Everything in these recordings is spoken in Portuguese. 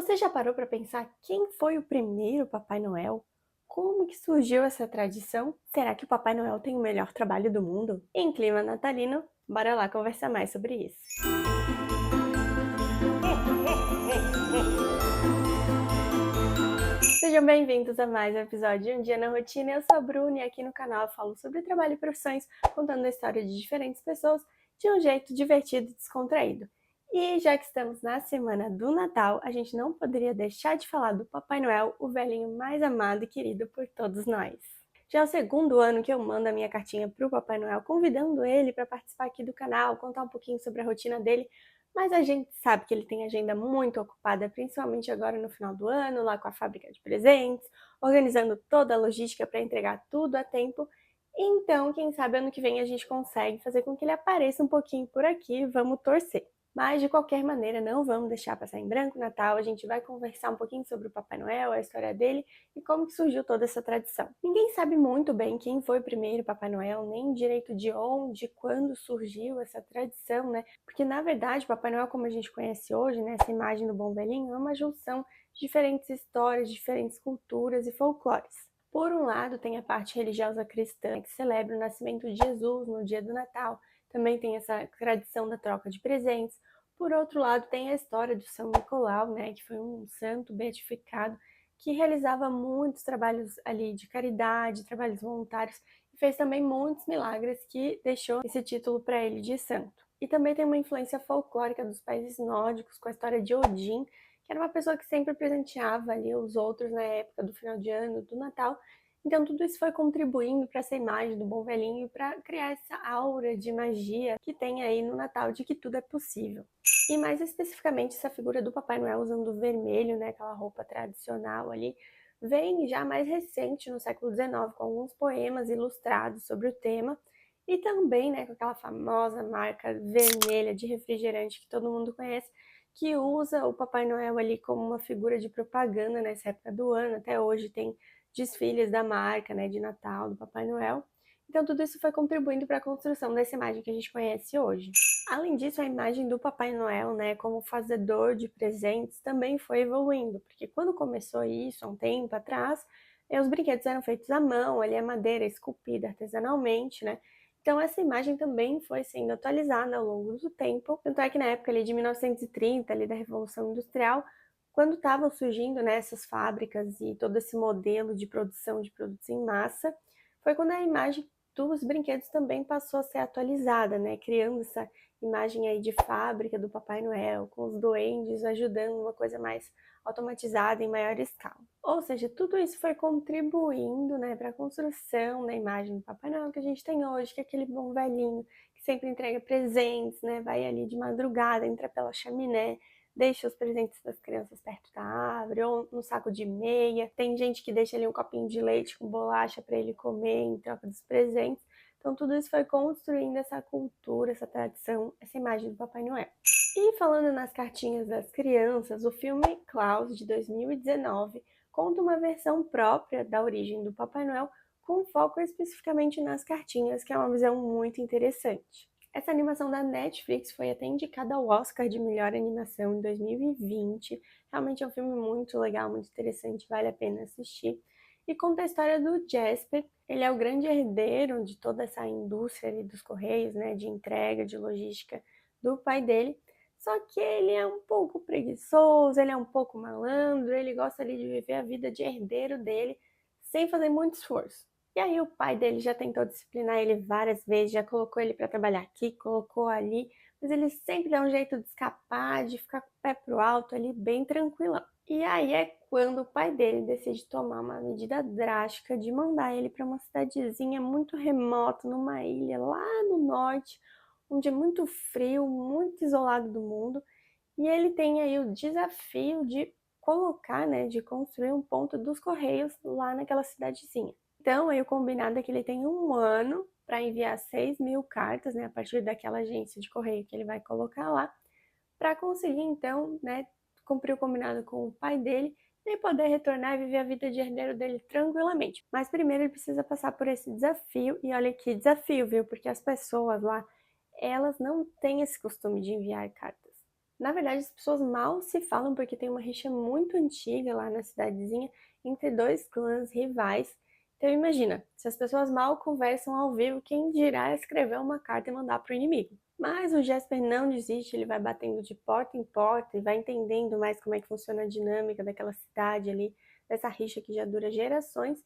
Você já parou para pensar quem foi o primeiro Papai Noel? Como que surgiu essa tradição? Será que o Papai Noel tem o melhor trabalho do mundo? Em clima natalino, bora lá conversar mais sobre isso. Sejam bem-vindos a mais um episódio de Um Dia na Rotina. Eu sou a Bruna e aqui no canal eu falo sobre trabalho e profissões, contando a história de diferentes pessoas de um jeito divertido e descontraído. E já que estamos na semana do Natal, a gente não poderia deixar de falar do Papai Noel, o velhinho mais amado e querido por todos nós. Já é o segundo ano que eu mando a minha cartinha para o Papai Noel, convidando ele para participar aqui do canal, contar um pouquinho sobre a rotina dele, mas a gente sabe que ele tem agenda muito ocupada, principalmente agora no final do ano, lá com a fábrica de presentes, organizando toda a logística para entregar tudo a tempo. Então, quem sabe ano que vem a gente consegue fazer com que ele apareça um pouquinho por aqui, vamos torcer. Mas, de qualquer maneira, não vamos deixar passar em branco o Natal, a gente vai conversar um pouquinho sobre o Papai Noel, a história dele e como que surgiu toda essa tradição. Ninguém sabe muito bem quem foi o primeiro Papai Noel, nem direito de onde, quando surgiu essa tradição, né? Porque, na verdade, o Papai Noel, como a gente conhece hoje, né, essa imagem do bom velhinho, é uma junção de diferentes histórias, diferentes culturas e folclores. Por um lado, tem a parte religiosa cristã, que celebra o nascimento de Jesus no dia do Natal. Também tem essa tradição da troca de presentes. Por outro lado, tem a história do São Nicolau, né, que foi um santo beatificado que realizava muitos trabalhos ali de caridade, trabalhos voluntários, e fez também muitos milagres que deixou esse título para ele de santo. E também tem uma influência folclórica dos países nórdicos, com a história de Odin, que era uma pessoa que sempre presenteava ali os outros na época do final de ano, do Natal. Então tudo isso foi contribuindo para essa imagem do bom velhinho e para criar essa aura de magia que tem aí no Natal de que tudo é possível. E mais especificamente essa figura do Papai Noel usando vermelho, né, aquela roupa tradicional ali, vem já mais recente no século XIX com alguns poemas ilustrados sobre o tema e também, né, com aquela famosa marca vermelha de refrigerante que todo mundo conhece, que usa o Papai Noel ali como uma figura de propaganda nessa época do ano. Até hoje tem desfiles da marca, né, de Natal do Papai Noel. Então tudo isso foi contribuindo para a construção dessa imagem que a gente conhece hoje. Além disso, a imagem do Papai Noel, né, como fazedor de presentes, também foi evoluindo, porque quando começou isso, há um tempo atrás, os brinquedos eram feitos à mão, ali a madeira esculpida artesanalmente, né? Então essa imagem também foi sendo atualizada ao longo do tempo, tanto é que na época ali de 1930, ali da Revolução Industrial, quando estavam surgindo, né, essas fábricas e todo esse modelo de produção de produtos em massa, foi quando a imagem dos brinquedos também passou a ser atualizada, né, criando essa imagem aí de fábrica do Papai Noel, com os duendes ajudando uma coisa mais automatizada em maior escala. Ou seja, tudo isso foi contribuindo, né, para a construção da imagem do Papai Noel que a gente tem hoje, que é aquele bom velhinho que sempre entrega presentes, né, vai ali de madrugada, entra pela chaminé, deixa os presentes das crianças perto da árvore, ou no saco de meia. Tem gente que deixa ali um copinho de leite com bolacha para ele comer em troca dos presentes. Então tudo isso foi construindo essa cultura, essa tradição, essa imagem do Papai Noel. E falando nas cartinhas das crianças, o filme Klaus, de 2019, conta uma versão própria da origem do Papai Noel, com foco especificamente nas cartinhas, que é uma visão muito interessante. Essa animação da Netflix foi até indicada ao Oscar de melhor animação em 2020. Realmente é um filme muito legal, muito interessante, vale a pena assistir. E conta a história do Jasper. Ele é o grande herdeiro de toda essa indústria ali dos correios, né, de entrega, de logística do pai dele. Só que ele é um pouco preguiçoso, ele é um pouco malandro, ele gosta ali de viver a vida de herdeiro dele, sem fazer muito esforço. E aí o pai dele já tentou disciplinar ele várias vezes, já colocou ele para trabalhar aqui, colocou ali, mas ele sempre dá um jeito de escapar, de ficar com o pé pro alto ali, bem tranquilão. E aí é quando o pai dele decide tomar uma medida drástica de mandar ele para uma cidadezinha muito remota, numa ilha lá no norte, onde é muito frio, muito isolado do mundo, e ele tem aí o desafio de colocar, né, de construir um ponto dos correios lá naquela cidadezinha. Então, aí o combinado é que ele tem um ano para enviar 6.000 cartas, né, a partir daquela agência de correio que ele vai colocar lá, para conseguir, então, né, cumprir o combinado com o pai dele e poder retornar e viver a vida de herdeiro dele tranquilamente. Mas primeiro ele precisa passar por esse desafio, e olha que desafio, viu? Porque as pessoas lá, elas não têm esse costume de enviar cartas. Na verdade, as pessoas mal se falam porque tem uma rixa muito antiga lá na cidadezinha entre dois clãs rivais. Então imagina, se as pessoas mal conversam ao vivo, quem dirá escrever uma carta e mandar para o inimigo. Mas o Jasper não desiste, ele vai batendo de porta em porta e vai entendendo mais como é que funciona a dinâmica daquela cidade ali, dessa rixa que já dura gerações.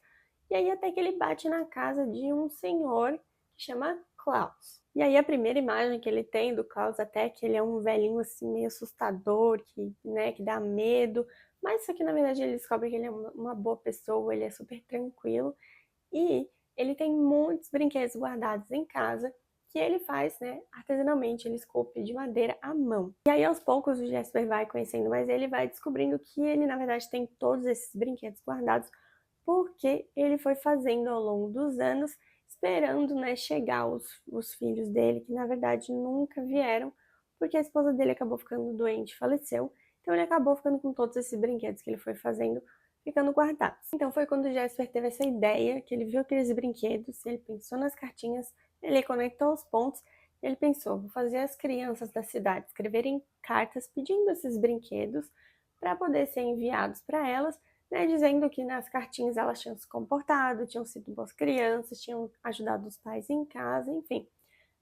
E aí até que ele bate na casa de um senhor que chama Klaus. E aí a primeira imagem que ele tem do Klaus até é que ele é um velhinho assim meio assustador, que dá medo, mas só que na verdade ele descobre que ele é uma boa pessoa, ele é super tranquilo e ele tem muitos brinquedos guardados em casa que ele faz, né, artesanalmente, ele esculpe de madeira à mão. E aí aos poucos o Jasper vai conhecendo mais ele, vai descobrindo que ele na verdade tem todos esses brinquedos guardados porque ele foi fazendo ao longo dos anos, esperando, né, chegar os filhos dele, que na verdade nunca vieram, porque a esposa dele acabou ficando doente e faleceu. Então ele acabou ficando com todos esses brinquedos que ele foi fazendo, ficando guardados. Então foi quando o Jasper teve essa ideia, que ele viu aqueles brinquedos, ele pensou nas cartinhas, ele conectou os pontos, e ele pensou, vou fazer as crianças da cidade escreverem cartas pedindo esses brinquedos para poder ser enviados para elas, né, dizendo que nas cartinhas elas tinham se comportado, tinham sido boas crianças, tinham ajudado os pais em casa, enfim,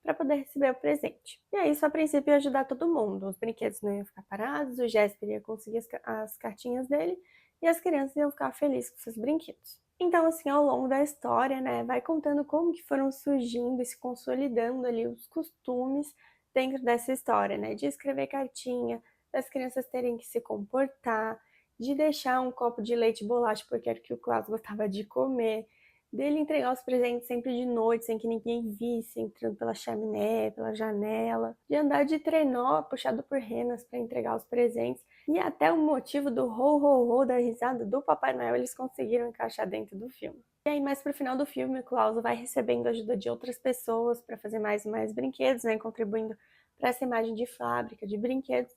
para poder receber o presente. E aí isso a princípio ia ajudar todo mundo, os brinquedos não iam ficar parados, o Jesper ia conseguir as cartinhas dele e as crianças iam ficar felizes com seus brinquedos. Então, assim, ao longo da história, né, vai contando como que foram surgindo e se consolidando ali os costumes dentro dessa história, né, de escrever cartinha, das crianças terem que se comportar, de deixar um copo de leite e bolacha porque era o que o Klaus gostava de comer, dele entregar os presentes sempre de noite, sem que ninguém visse, entrando pela chaminé, pela janela, de andar de trenó puxado por renas para entregar os presentes, e até o motivo do ho ho ho da risada do Papai Noel eles conseguiram encaixar dentro do filme. E aí, mais pro final do filme, o Klaus vai recebendo ajuda de outras pessoas para fazer mais e mais brinquedos, né, contribuindo para essa imagem de fábrica de brinquedos.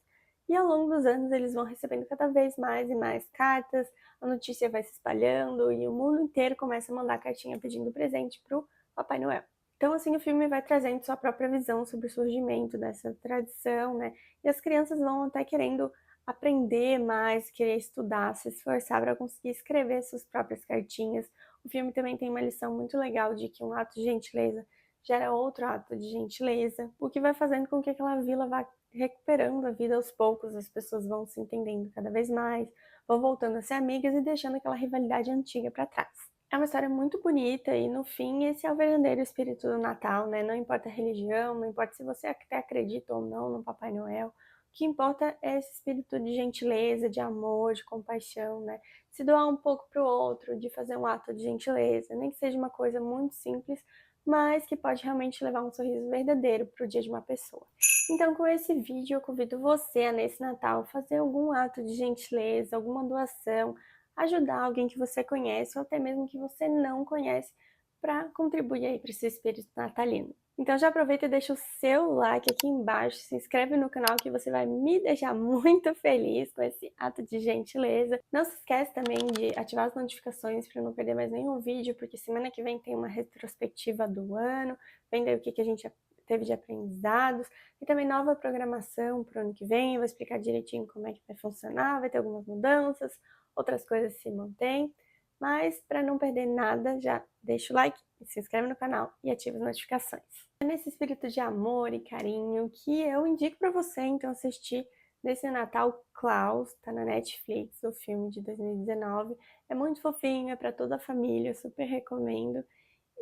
E ao longo dos anos eles vão recebendo cada vez mais e mais cartas, a notícia vai se espalhando e o mundo inteiro começa a mandar cartinha pedindo presente pro Papai Noel. Então, assim, o filme vai trazendo sua própria visão sobre o surgimento dessa tradição, né? E as crianças vão até querendo aprender mais, querer estudar, se esforçar para conseguir escrever suas próprias cartinhas. O filme também tem uma lição muito legal de que um ato de gentileza gera outro ato de gentileza, o que vai fazendo com que aquela vila vá recuperando a vida aos poucos, as pessoas vão se entendendo cada vez mais, vão voltando a ser amigas e deixando aquela rivalidade antiga para trás. É uma história muito bonita e, no fim, esse é o verdadeiro espírito do Natal, né? Não importa a religião, não importa se você até acredita ou não no Papai Noel, o que importa é esse espírito de gentileza, de amor, de compaixão, né? Se doar um pouco para o outro, de fazer um ato de gentileza, nem que seja uma coisa muito simples, mas que pode realmente levar um sorriso verdadeiro para o dia de uma pessoa. Então, com esse vídeo, eu convido você a, nesse Natal, fazer algum ato de gentileza, alguma doação, ajudar alguém que você conhece ou até mesmo que você não conhece para contribuir aí para esse espírito natalino. Então já aproveita e deixa o seu like aqui embaixo, se inscreve no canal que você vai me deixar muito feliz com esse ato de gentileza. Não se esquece também de ativar as notificações para não perder mais nenhum vídeo, porque semana que vem tem uma retrospectiva do ano, vendo aí o que a gente teve de aprendizados, e também nova programação para o ano que vem, eu vou explicar direitinho como é que vai funcionar, vai ter algumas mudanças, outras coisas se mantêm, mas para não perder nada, já deixa o like, se inscreve no canal e ativa as notificações. É nesse espírito de amor e carinho que eu indico para você, então, assistir nesse Natal Klaus, tá na Netflix, o filme de 2019, é muito fofinho, é para toda a família, eu super recomendo.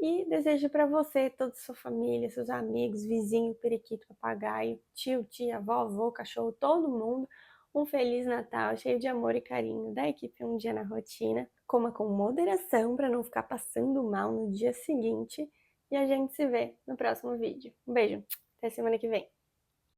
E desejo para você, toda a sua família, seus amigos, vizinho, periquito, papagaio, tio, tia, vovô, cachorro, todo mundo, um Feliz Natal cheio de amor e carinho da equipe Um Dia na Rotina. Coma com moderação para não ficar passando mal no dia seguinte. E a gente se vê no próximo vídeo. Um beijo, até semana que vem.